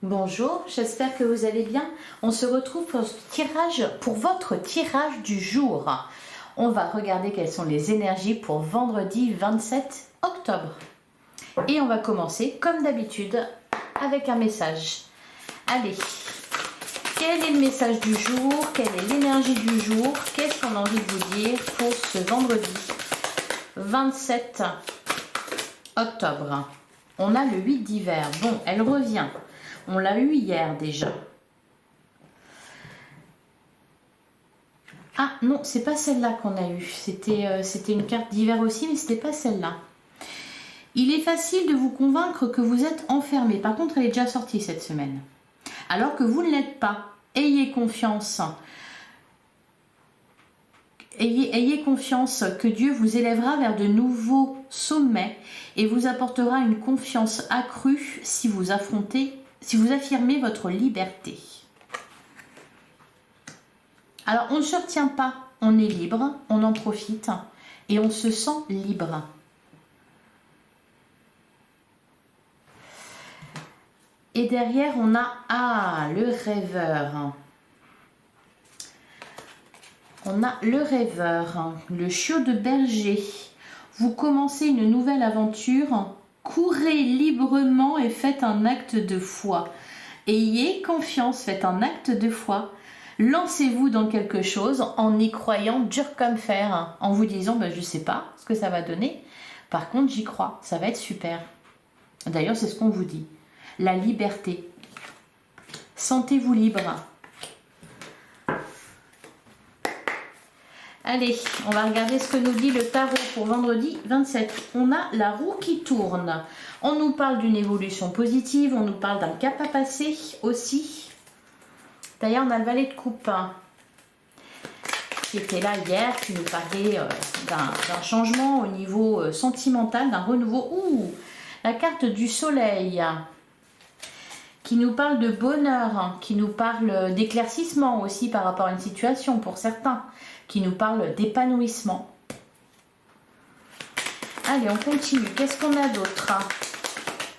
Bonjour, j'espère que vous allez bien. On se retrouve pour votre tirage du jour. On va regarder quelles sont les énergies pour vendredi 27 octobre. Et on va commencer comme d'habitude avec un message. Allez, quel est le message du jour? Quelle est l'énergie du jour? Qu'est-ce qu'on a envie de vous dire pour ce vendredi 27 octobre? On a le 8 d'hiver. Bon, elle revient. On l'a eu hier déjà. Ah non, c'est pas celle-là qu'on a eue. C'était une carte d'hiver aussi, mais c'était pas celle-là. Il est facile de vous convaincre que vous êtes enfermé. Par contre, elle est déjà sortie cette semaine. Alors que vous ne l'êtes pas. Ayez confiance. Ayez confiance que Dieu vous élèvera vers de nouveaux sommets et vous apportera une confiance accrue si vous affirmez votre liberté. Alors, on ne se retient pas, on est libre, on en profite et on se sent libre. Et derrière, on a le rêveur. On a le rêveur, le chiot de berger. Vous commencez une nouvelle aventure. Courez librement et faites un acte de foi. Ayez confiance, faites un acte de foi. Lancez-vous dans quelque chose en y croyant dur comme fer, en vous disant je ne sais pas ce que ça va donner. Par contre, j'y crois, ça va être super. D'ailleurs, c'est ce qu'on vous dit. La liberté. Sentez-vous libre. Allez, on va regarder ce que nous dit le tarot pour vendredi 27. On a la roue qui tourne. On nous parle d'une évolution positive, on nous parle d'un cap à passer aussi. D'ailleurs, on a le valet de coupe qui était là hier, qui nous parlait d'un changement au niveau sentimental, d'un renouveau. Ouh, la carte du soleil qui nous parle de bonheur, qui nous parle d'éclaircissement aussi par rapport à une situation pour certains, qui nous parle d'épanouissement. Allez, on continue. Qu'est-ce qu'on a d'autre?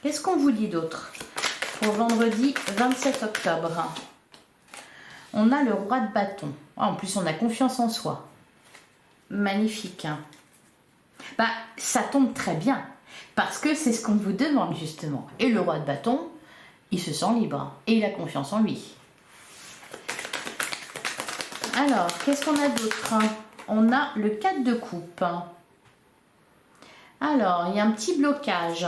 Qu'est-ce qu'on vous dit d'autre pour vendredi 27 octobre? On a le roi de bâton. En plus, on a confiance en soi. Magnifique. Ça tombe très bien parce que c'est ce qu'on vous demande justement. Et le roi de bâton, il se sent libre et il a confiance en lui. Alors, qu'est-ce qu'on a d'autre? On a le 4 de coupe. Alors, il y a un petit blocage.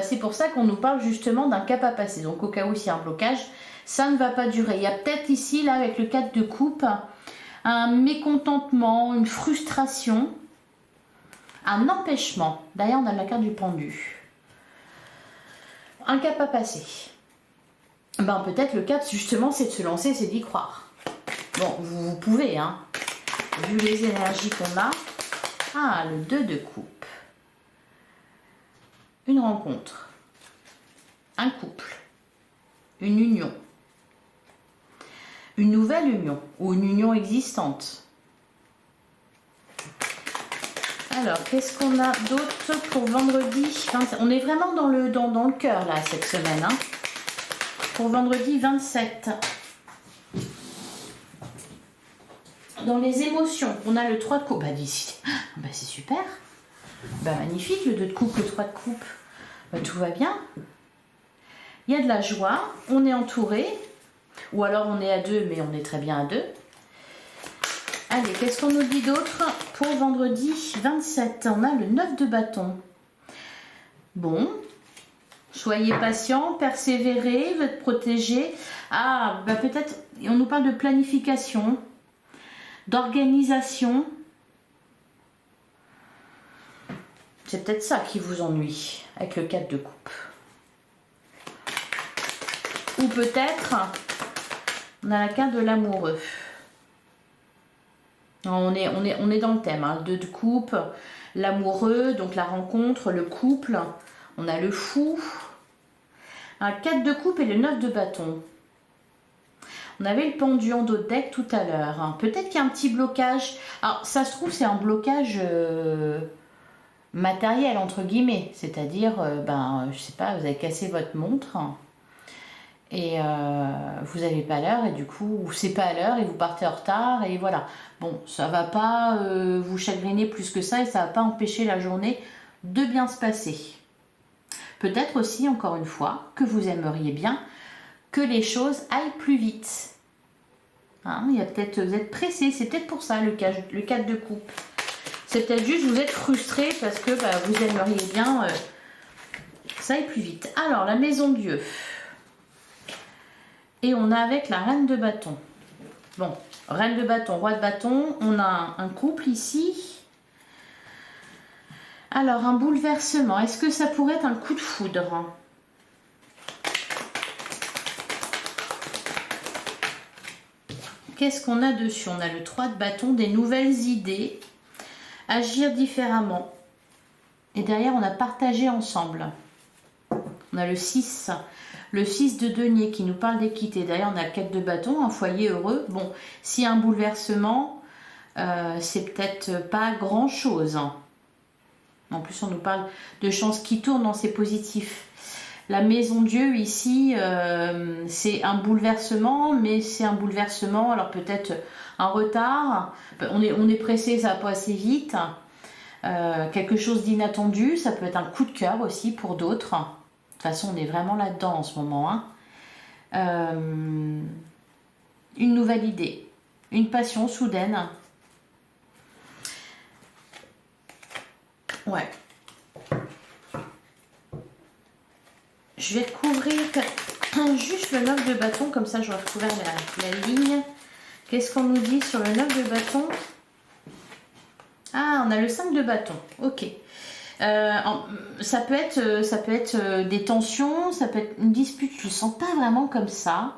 C'est pour ça qu'on nous parle justement d'un cap à passer. Donc, au cas où il y a un blocage, ça ne va pas durer. Il y a peut-être ici, là, avec le 4 de coupe, un mécontentement, une frustration, un empêchement. D'ailleurs, on a la carte du pendu. Un cap à passer. Peut-être le cap, justement, c'est de se lancer, c'est d'y croire. Bon, vous pouvez, vu les énergies qu'on a. Le 2 de coupe. Une rencontre. Un couple. Une union. Une nouvelle union ou une union existante. Alors, qu'est-ce qu'on a d'autre pour vendredi? On est vraiment dans le cœur, là, cette semaine. Pour vendredi 27. Dans les émotions, on a le 3 de coupe. D'ici. C'est super. Magnifique, le 2 de coupe, le 3 de coupe. Tout va bien. Il y a de la joie. On est entouré. Ou alors on est à deux, mais on est très bien à deux. Allez, qu'est-ce qu'on nous dit d'autre pour vendredi 27? On a le 9 de bâton. Bon. Soyez patient, persévérez, vous êtes protégé. Peut-être, on nous parle de planification, d'organisation. C'est peut-être ça qui vous ennuie avec le 4 de coupe. Ou peut-être, on a la carte de l'amoureux. On est dans le thème, le 2 de coupe, l'amoureux, donc la rencontre, le couple. On a le fou. Un 4 de coupe et le 9 de bâton. On avait le pendu en dos de deck tout à l'heure. Peut-être qu'il y a un petit blocage. Alors, ça se trouve, c'est un blocage matériel, entre guillemets. C'est-à-dire, je sais pas, vous avez cassé votre montre. et vous n'avez pas l'heure et du coup, ou c'est pas à l'heure et vous partez en retard et voilà. Bon, ça va pas vous chagriner plus que ça et ça va pas empêcher la journée de bien se passer. Peut-être aussi, encore une fois, que vous aimeriez bien que les choses aillent plus vite. Hein, il y a peut-être, vous êtes pressé, c'est peut-être pour ça le 4 de coupe. C'est peut-être juste vous êtes frustré parce que vous aimeriez bien que ça aille plus vite. Alors, la maison Dieu. Et on a avec la reine de bâton. Bon, reine de bâton, roi de bâton, on a un couple ici. Alors, un bouleversement, est-ce que ça pourrait être un coup de foudre? Qu'est-ce qu'on a dessus? On a le 3 de bâton, des nouvelles idées, agir différemment. Et derrière, on a partagé ensemble. On a le 6 de denier qui nous parle d'équité. Derrière, on a le 4 de bâton, un foyer heureux. Bon, s'il y a un bouleversement, c'est peut-être pas grand-chose. En plus, on nous parle de chance qui tourne, non, c'est positif. La maison Dieu ici, c'est un bouleversement, mais c'est un bouleversement, alors peut-être un retard. On est pressé, ça va pas assez vite. Quelque chose d'inattendu, ça peut être un coup de cœur aussi pour d'autres. De toute façon, on est vraiment là-dedans en ce moment. Hein. Une nouvelle idée, une passion soudaine. Ouais. Je vais recouvrir juste le 9 de bâton, comme ça j'aurai recouvert la ligne. Qu'est-ce qu'on nous dit sur le 9 de bâton? Ah, on a le 5 de bâton, ok. Ça peut être des tensions, ça peut être une dispute, je ne sens pas vraiment comme ça.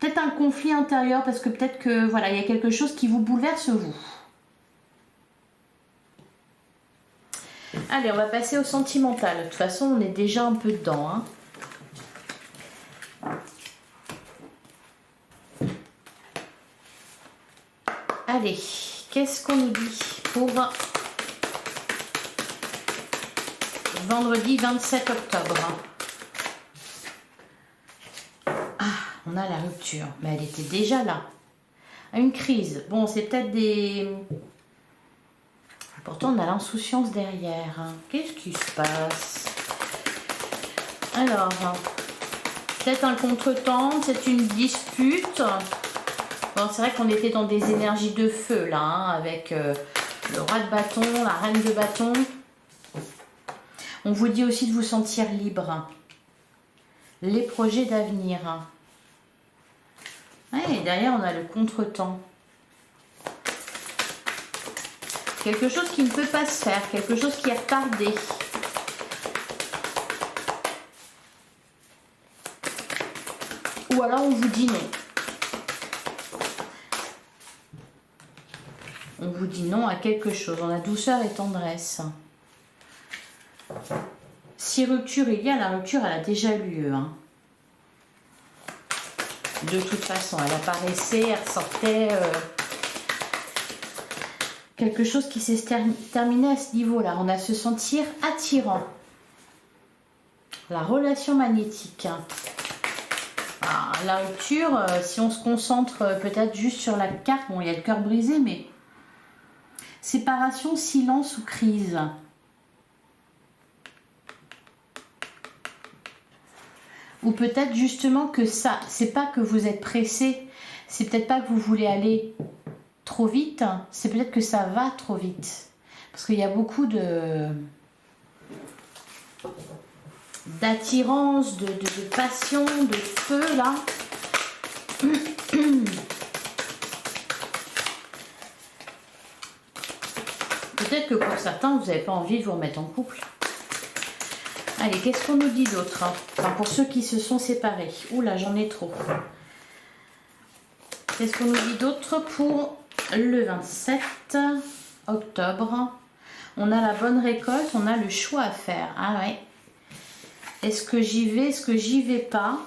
Peut-être un conflit intérieur, parce que peut-être que voilà, il y a quelque chose qui vous bouleverse vous. Allez, on va passer au sentimental. De toute façon, on est déjà un peu dedans. Hein. Allez, qu'est-ce qu'on nous dit pour vendredi 27 octobre? Ah, on a la rupture, mais elle était déjà là. Une crise. Bon, c'est peut-être des... Pourtant, on a l'insouciance derrière. Qu'est-ce qui se passe? Alors, peut-être un contretemps, c'est une dispute. Bon, c'est vrai qu'on était dans des énergies de feu, là, hein, avec le roi de bâton, la reine de bâton. On vous dit aussi de vous sentir libre. Les projets d'avenir. Ouais, et derrière, on a le contretemps. Quelque chose qui ne peut pas se faire, quelque chose qui est retardé. Ou alors on vous dit non. On vous dit non à quelque chose. On a douceur et tendresse. Si rupture il y a, la rupture elle a déjà eu lieu. Hein. De toute façon, elle apparaissait, elle ressortait... quelque chose qui s'est terminé à ce niveau-là. On a se sentir attirant. La relation magnétique. Ah, la rupture, si on se concentre peut-être juste sur la carte, bon, il y a le cœur brisé, mais séparation, silence ou crise. Ou peut-être justement que ça, c'est pas que vous êtes pressé, c'est peut-être pas que vous voulez aller trop vite, c'est peut-être que ça va trop vite. Parce qu'il y a beaucoup d'attirance, de passion, de feu là. Peut-être que pour certains, vous n'avez pas envie de vous remettre en couple. Allez, qu'est-ce qu'on nous dit d'autre? Enfin, pour ceux qui se sont séparés. Oula, j'en ai trop. Qu'est-ce qu'on nous dit d'autre pour le 27 octobre? On a la bonne récolte, on a le choix à faire. Ah ouais. Est-ce que j'y vais, est-ce que j'y vais pas?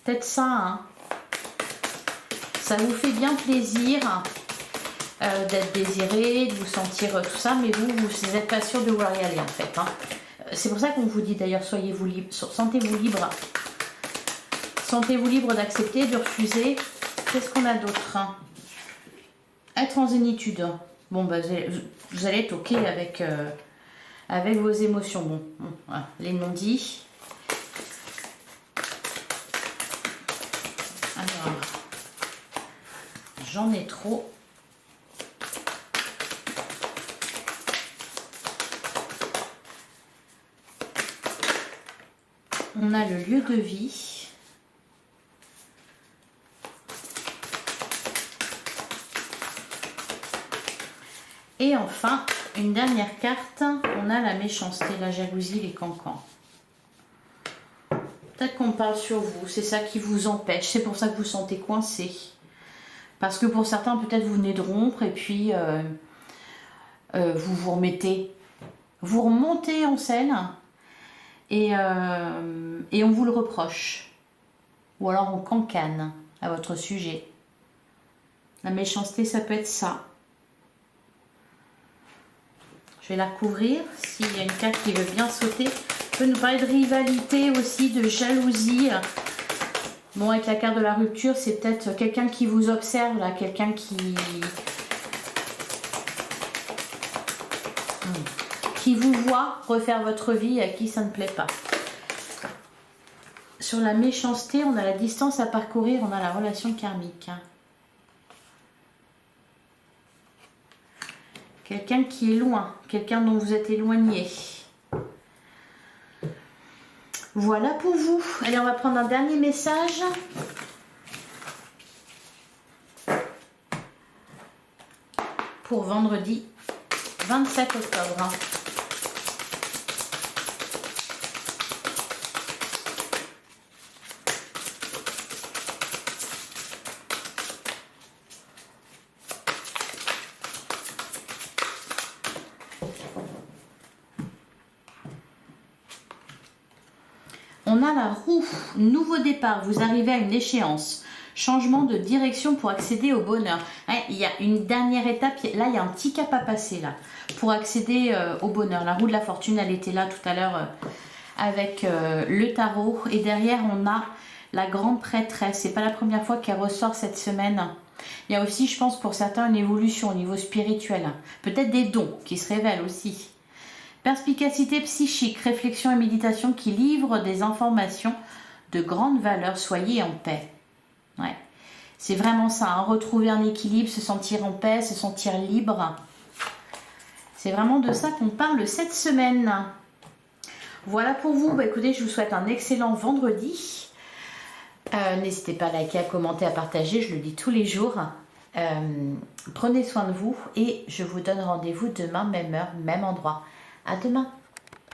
Peut-être ça, hein. Ça vous fait bien plaisir d'être désiré, de vous sentir tout ça, mais vous n'êtes pas sûr de vouloir y aller en fait. Hein. C'est pour ça qu'on vous dit d'ailleurs, soyez-vous libre, sentez-vous libre Sentez-vous libre d'accepter, de refuser. Qu'est-ce qu'on a d'autre? Être en zénitude. Bon, bah, vous allez être OK avec, avec vos émotions. Bon, voilà, les non-dits. Alors, j'en ai trop. On a le lieu de vie. Et enfin, une dernière carte, on a la méchanceté, la jalousie, les cancans. Peut-être qu'on parle sur vous, c'est ça qui vous empêche, c'est pour ça que vous vous sentez coincé. Parce que pour certains, peut-être vous venez de rompre et puis vous remontez en scène et on vous le reproche. Ou alors on cancane à votre sujet. La méchanceté, ça peut être ça. Je vais la couvrir. S'il y a une carte qui veut bien sauter, peut nous parler de rivalité aussi, de jalousie. Bon, avec la carte de la rupture, c'est peut-être quelqu'un qui vous observe, là, quelqu'un qui vous voit refaire votre vie et à qui ça ne plaît pas. Sur la méchanceté, on a la distance à parcourir, on a la relation karmique. Quelqu'un qui est loin, quelqu'un dont vous êtes éloigné. Voilà pour vous. Allez, on va prendre un dernier message. Pour vendredi 27 octobre. On a la roue, nouveau départ, vous arrivez à une échéance, changement de direction pour accéder au bonheur. Ouais, il y a une dernière étape, là il y a un petit cap à passer là, pour accéder au bonheur. La roue de la fortune, elle était là tout à l'heure avec le tarot. Et derrière on a la grande prêtresse, c'est pas la première fois qu'elle ressort cette semaine. Il y a aussi, je pense pour certains, une évolution au niveau spirituel, peut-être des dons qui se révèlent aussi. Perspicacité psychique, réflexion et méditation qui livrent des informations de grande valeur. Soyez en paix. Ouais. C'est vraiment ça, hein, retrouver un équilibre, se sentir en paix, se sentir libre. C'est vraiment de ça qu'on parle cette semaine. Voilà pour vous. Bah, écoutez, je vous souhaite un excellent vendredi. N'hésitez pas à liker, à commenter, à partager, je le dis tous les jours. Prenez soin de vous et je vous donne rendez-vous demain, même heure, même endroit. À demain.